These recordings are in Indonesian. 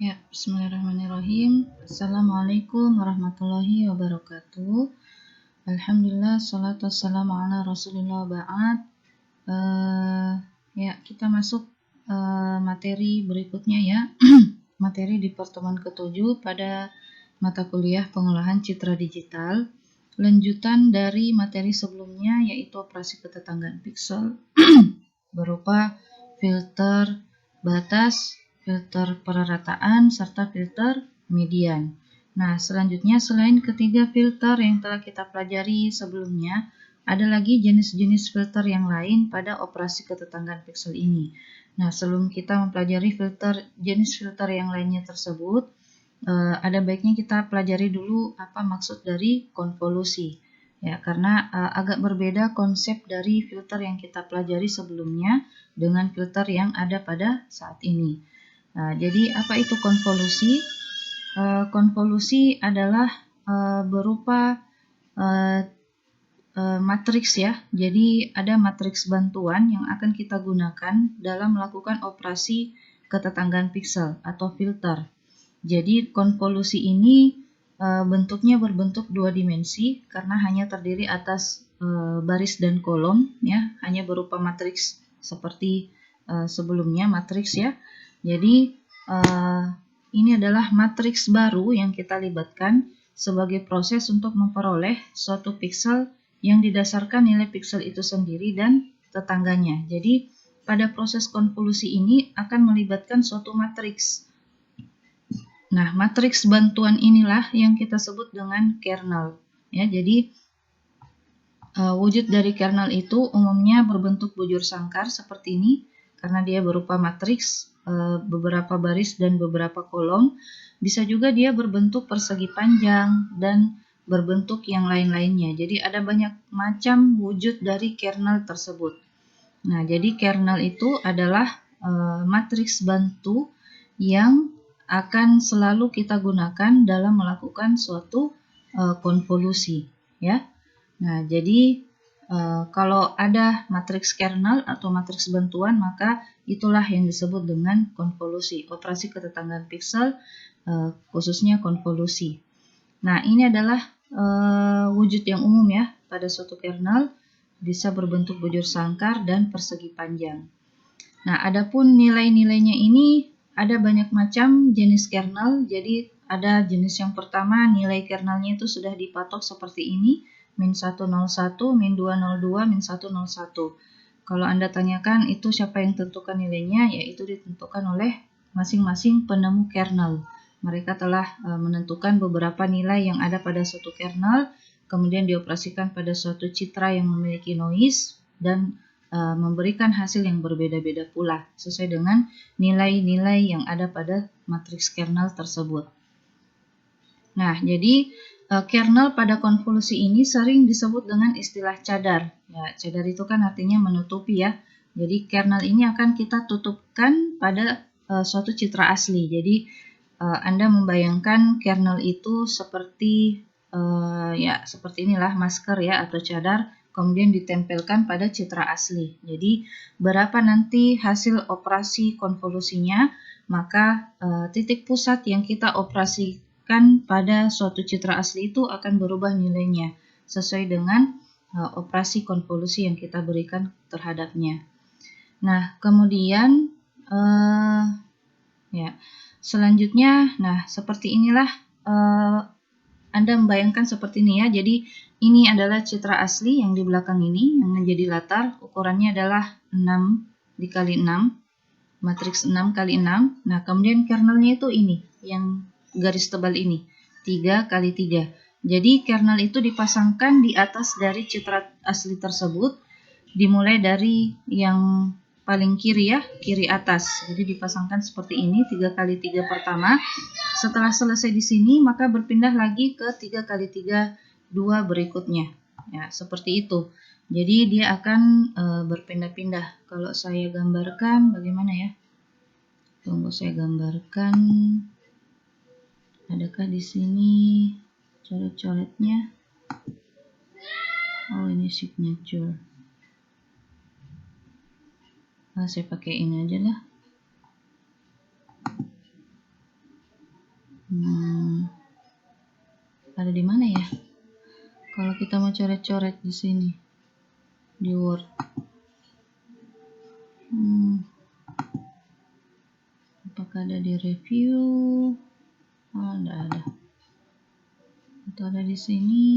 Ya, bismillahirrahmanirrahim. Assalamualaikum warahmatullahi wabarakatuh. Alhamdulillah, salatu wassalamu ala rasulillah ba'ad. Ya, kita masuk materi berikutnya ya. Materi di pertemuan ke-7 pada mata kuliah pengolahan citra digital. Lanjutan dari materi sebelumnya yaitu operasi ketetanggaan piksel berupa filter batas, filter perrataan, serta filter median. Nah, selanjutnya selain ketiga filter yang telah kita pelajari sebelumnya, ada lagi jenis-jenis filter yang lain pada operasi ketetanggaan piksel ini. Nah, sebelum kita mempelajari jenis filter yang lainnya tersebut, ada baiknya kita pelajari dulu apa maksud dari konvolusi. Ya, karena agak berbeda konsep dari filter yang kita pelajari sebelumnya dengan filter yang ada pada saat ini. Jadi apa itu konvolusi? Konvolusi adalah berupa matriks ya. Jadi ada matriks bantuan yang akan kita gunakan dalam melakukan operasi ketetanggaan piksel atau filter. Jadi konvolusi ini bentuknya berbentuk dua dimensi karena hanya terdiri atas baris dan kolom ya, hanya berupa matriks seperti sebelumnya matriks ya. Jadi ini adalah matriks baru yang kita libatkan sebagai proses untuk memperoleh suatu piksel yang didasarkan nilai piksel itu sendiri dan tetangganya. Jadi pada proses konvolusi ini akan melibatkan suatu matriks. Nah, matriks bantuan inilah yang kita sebut dengan kernel. Ya, jadi wujud dari kernel itu umumnya berbentuk bujur sangkar seperti ini karena dia berupa matriks, beberapa baris dan beberapa kolom. Bisa juga dia berbentuk persegi panjang dan berbentuk yang lain-lainnya. Jadi ada banyak macam wujud dari kernel tersebut. Nah, jadi kernel itu adalah matriks bantu yang akan selalu kita gunakan dalam melakukan suatu konvolusi ya. Nah, jadi kalau ada matriks kernel atau matriks bantuan, maka itulah yang disebut dengan konvolusi, operasi ketetanggaan piksel khususnya konvolusi. Nah, ini adalah wujud yang umum ya pada suatu kernel, bisa berbentuk bujur sangkar dan persegi panjang. Nah, adapun nilai-nilainya ini ada banyak macam jenis kernel. Jadi ada jenis yang pertama, nilai kernelnya itu sudah dipatok seperti ini, min 101, min 202, min 101. Kalau Anda tanyakan itu siapa yang tentukan nilainya, yaitu ditentukan oleh masing-masing penemu kernel. Mereka telah menentukan beberapa nilai yang ada pada suatu kernel, kemudian dioperasikan pada suatu citra yang memiliki noise, dan memberikan hasil yang berbeda-beda pula sesuai dengan nilai-nilai yang ada pada matriks kernel tersebut. Nah, jadi kernel pada konvolusi ini sering disebut dengan istilah cadar. Ya, cadar itu kan artinya menutupi ya. Jadi kernel ini akan kita tutupkan pada suatu citra asli. Jadi Anda membayangkan kernel itu seperti ya seperti inilah masker ya atau cadar, kemudian ditempelkan pada citra asli. Jadi berapa nanti hasil operasi konvolusinya, maka titik pusat yang kita operasikan pada suatu citra asli itu akan berubah nilainya sesuai dengan operasi konvolusi yang kita berikan terhadapnya. Nah, kemudian ya selanjutnya, nah seperti inilah Anda membayangkan seperti ini ya. Jadi ini adalah citra asli yang di belakang ini yang menjadi latar. Ukurannya adalah 6 dikali 6, matriks 6 kali 6. Nah, kemudian kernelnya itu ini yang garis tebal ini, 3 kali 3. Jadi kernel itu dipasangkan di atas dari citra asli tersebut, dimulai dari yang paling kiri ya, kiri atas. Jadi dipasangkan seperti ini, 3 kali 3 pertama. Setelah selesai di sini, maka berpindah lagi ke 3 kali 3 2 berikutnya. Ya, seperti itu. Jadi dia akan berpindah-pindah. Kalau saya gambarkan bagaimana ya? Tunggu saya gambarkan. Adakah di sini coret-coretnya? Oh, ini signature. Nah, saya pakai ini aja lah. kita mau coret-coret di sini di Word. Apakah ada di review? Enggak ada. Itu ada di sini.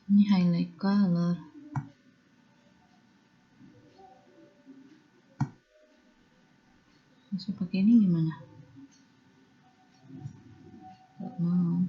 Ini highlight color. Masuk pakai ini gimana? Gak mau.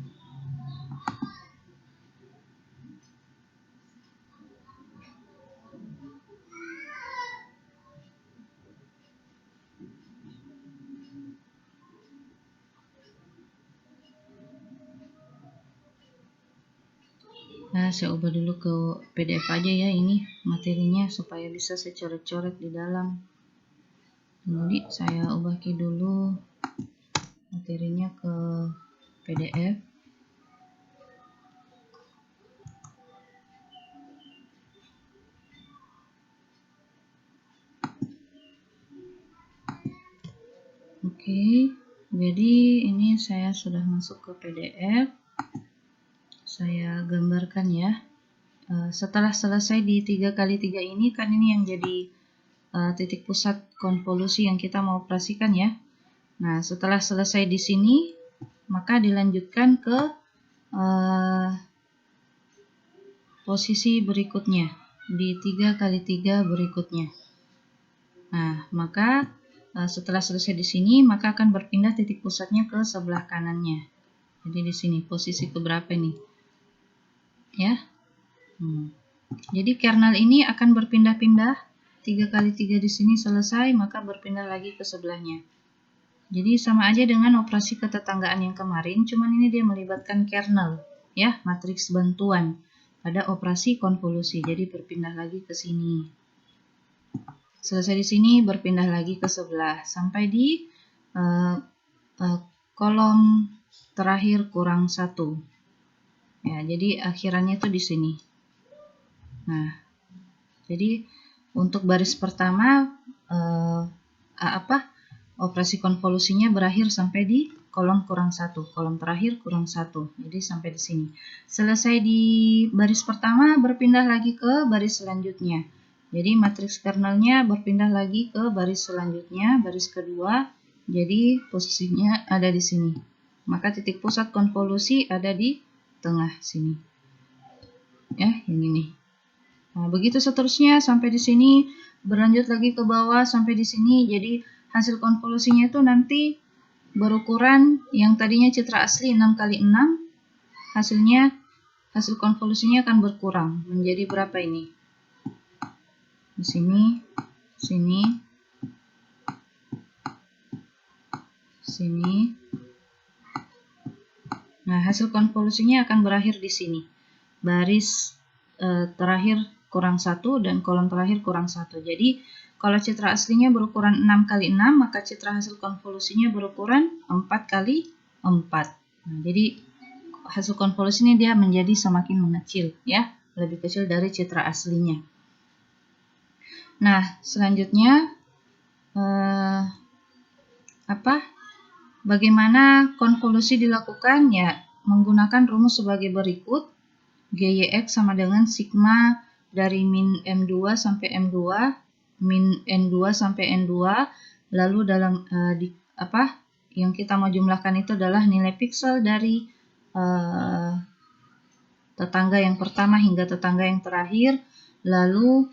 Nah, saya ubah dulu ke PDF aja ya ini materinya supaya bisa saya coret-coret di dalam. Jadi saya ubah dulu materinya ke PDF. Oke, jadi ini saya sudah masuk ke PDF. Saya gambarkan ya. Setelah selesai di 3x3 ini kan ini yang jadi titik pusat konvolusi yang kita mau operasikan ya. Nah, setelah selesai di sini, maka dilanjutkan ke posisi berikutnya di 3x3 berikutnya. Nah, maka setelah selesai di sini, maka akan berpindah titik pusatnya ke sebelah kanannya. Jadi di sini posisi keberapa nih? Ya. Jadi kernel ini akan berpindah-pindah 3x3 di sini selesai, maka berpindah lagi ke sebelahnya. Jadi sama aja dengan operasi ketetanggaan yang kemarin, cuman ini dia melibatkan kernel, ya, matriks bantuan pada operasi konvolusi. Jadi berpindah lagi ke sini. Selesai di sini berpindah lagi ke sebelah sampai di kolom terakhir kurang 1. Ya, jadi akhirannya itu di sini. Nah, jadi untuk baris pertama operasi konvolusinya berakhir sampai di kolom kurang 1, kolom terakhir kurang 1. Jadi sampai di sini. Selesai di baris pertama berpindah lagi ke baris selanjutnya. Jadi matriks kernelnya berpindah lagi ke baris selanjutnya, baris kedua. Jadi posisinya ada di sini. Maka titik pusat konvolusi ada di tengah sini. Ya, yang ini. Nah, begitu seterusnya sampai di sini, berlanjut lagi ke bawah sampai di sini. Jadi hasil konvolusinya itu nanti berukuran yang tadinya citra asli 6x6, hasil konvolusinya akan berkurang menjadi berapa ini? Di sini, sini, sini. Nah, hasil konvolusinya akan berakhir di sini. Baris terakhir kurang 1 dan kolom terakhir kurang 1. Jadi, kalau citra aslinya berukuran 6x6, maka citra hasil konvolusinya berukuran 4x4. Nah, jadi, hasil konvolusinya dia menjadi semakin mengecil, ya, lebih kecil dari citra aslinya. Nah, selanjutnya, bagaimana konvolusi dilakukan? Ya, menggunakan rumus sebagai berikut. GYX sama dengan sigma dari min M2 sampai M2, min N2 sampai N2, lalu dalam yang kita mau jumlahkan itu adalah nilai piksel dari tetangga yang pertama hingga tetangga yang terakhir, lalu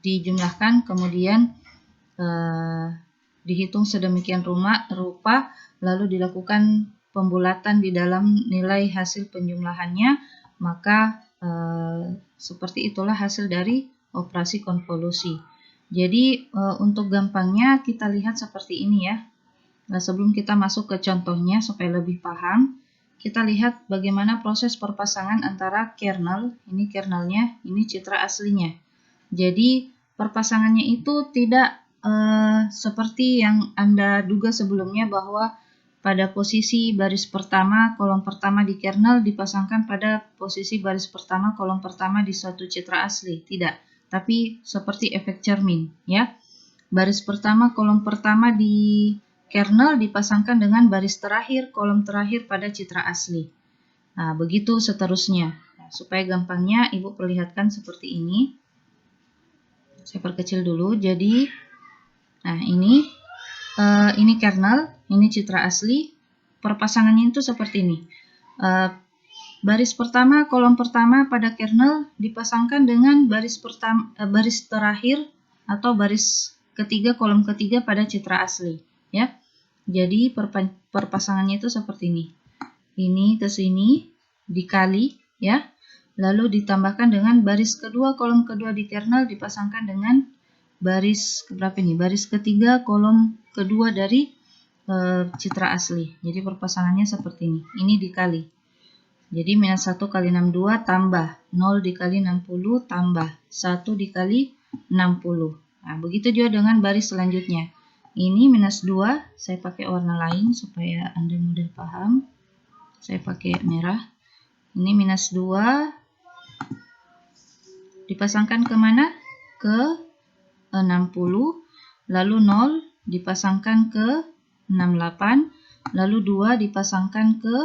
dijumlahkan, kemudian dihitung sedemikian rupa, lalu dilakukan pembulatan di dalam nilai hasil penjumlahannya, maka seperti itulah hasil dari operasi konvolusi. Jadi untuk gampangnya kita lihat seperti ini ya. Nah, sebelum kita masuk ke contohnya supaya lebih paham, kita lihat bagaimana proses perpasangan antara kernel, ini kernelnya, ini citra aslinya. Jadi perpasangannya itu tidak seperti yang Anda duga sebelumnya bahwa pada posisi baris pertama kolom pertama di kernel dipasangkan pada posisi baris pertama kolom pertama di suatu citra asli. Tidak, tapi seperti efek cermin ya. Baris pertama kolom pertama di kernel dipasangkan dengan baris terakhir kolom terakhir pada citra asli. Nah, begitu seterusnya. Nah, supaya gampangnya Ibu perlihatkan seperti ini. Saya perkecil dulu. Jadi, nah ini kernel, ini citra asli. Perpasangannya itu seperti ini. Baris pertama, kolom pertama pada kernel dipasangkan dengan baris terakhir atau baris ketiga, kolom ketiga pada citra asli. Ya, jadi perpasangannya itu seperti ini. Ini ke sini dikali, ya. Lalu ditambahkan dengan baris kedua, kolom kedua di kernel dipasangkan dengan baris berapa ini? Baris ketiga kolom kedua dari citra asli. Jadi perpasangannya seperti ini. Ini dikali. Jadi minus 1 kali 62 tambah 0 dikali 60 tambah 1 dikali 60. Nah, begitu juga dengan baris selanjutnya. Ini minus 2, saya pakai warna lain supaya Anda mudah paham. Saya pakai merah. Ini minus 2 dipasangkan kemana? Ke 60, lalu 0 dipasangkan ke 68, lalu 2 dipasangkan ke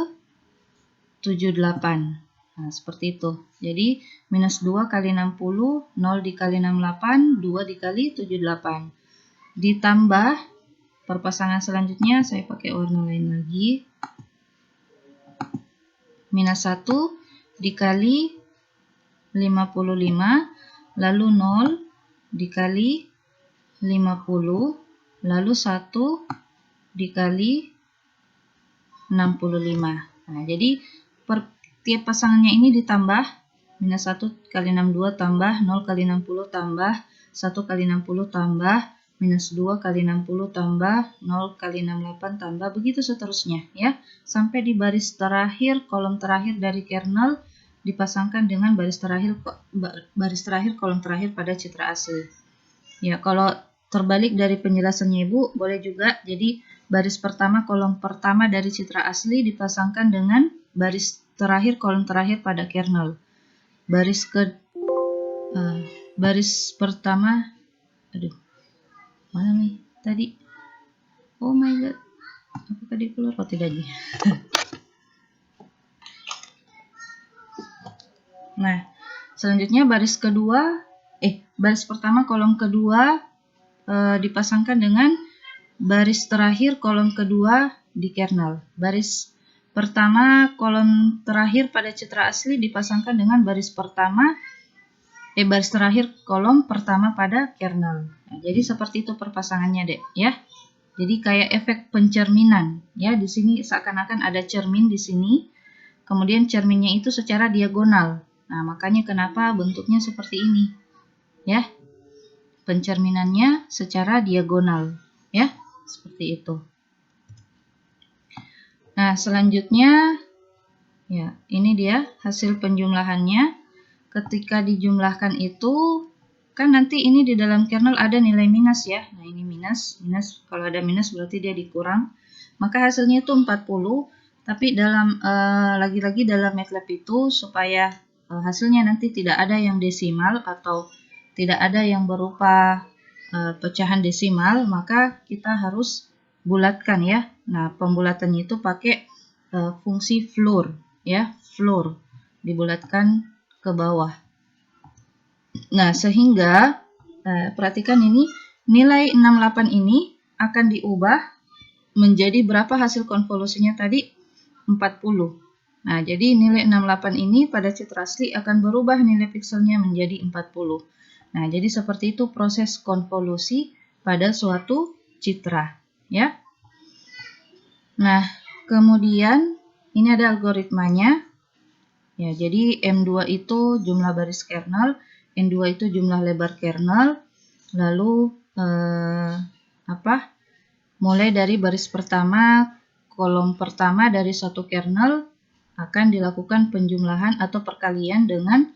78. Nah, seperti itu. Jadi, minus 2 kali 60, 0 dikali 68, 2 dikali 78. Ditambah, perpasangan selanjutnya saya pakai warna lain lagi. Minus 1 dikali 55, lalu 0 dikali 50, lalu 1 dikali 65. Nah, jadi tiap pasangannya ini ditambah, minus 1 kali 62 tambah, 0 kali 60 tambah, 1 kali 60 tambah, minus 2 kali 60 tambah, 0 kali 68 tambah, begitu seterusnya ya. Sampai di baris terakhir, kolom terakhir dari kernel dipasangkan dengan baris terakhir kolom terakhir pada citra asli. Ya, kalau terbalik dari penjelasannya Ibu, boleh juga. Jadi baris pertama kolom pertama dari citra asli dipasangkan dengan baris terakhir kolom terakhir pada kernel. Baris pertama, aduh, mana nih tadi? Oh my god, apakah dia keluar? Oh tidak aja. Nah, selanjutnya baris pertama kolom kedua dipasangkan dengan baris terakhir kolom kedua di kernel. Baris pertama kolom terakhir pada citra asli dipasangkan dengan baris terakhir kolom pertama pada kernel. Nah, jadi seperti itu perpasangannya, Dek, ya. Jadi kayak efek pencerminan, ya. Di sini seakan-akan ada cermin di sini. Kemudian cerminnya itu secara diagonal. Nah, makanya kenapa bentuknya seperti ini. Ya. Pencerminannya secara diagonal, ya. Seperti itu. Nah, selanjutnya ya, ini dia hasil penjumlahannya. Ketika dijumlahkan itu kan nanti ini di dalam kernel ada nilai minus ya. Nah, ini minus, kalau ada minus berarti dia dikurang. Maka hasilnya itu 40. Tapi dalam lagi-lagi dalam MATLAB itu supaya hasilnya nanti tidak ada yang desimal atau tidak ada yang berupa pecahan desimal, maka kita harus bulatkan ya. Nah, pembulatannya itu pakai fungsi floor ya, floor dibulatkan ke bawah. Nah, sehingga perhatikan ini nilai 68 ini akan diubah menjadi berapa hasil konvolusinya tadi? 40. Nah, jadi nilai 68 ini pada citra asli akan berubah nilai pikselnya menjadi 40. Nah, jadi seperti itu proses konvolusi pada suatu citra, ya. Nah, kemudian ini ada algoritmanya. Ya, jadi M2 itu jumlah baris kernel, N2 itu jumlah lebar kernel, lalu mulai dari baris pertama, kolom pertama dari satu kernel akan dilakukan penjumlahan atau perkalian dengan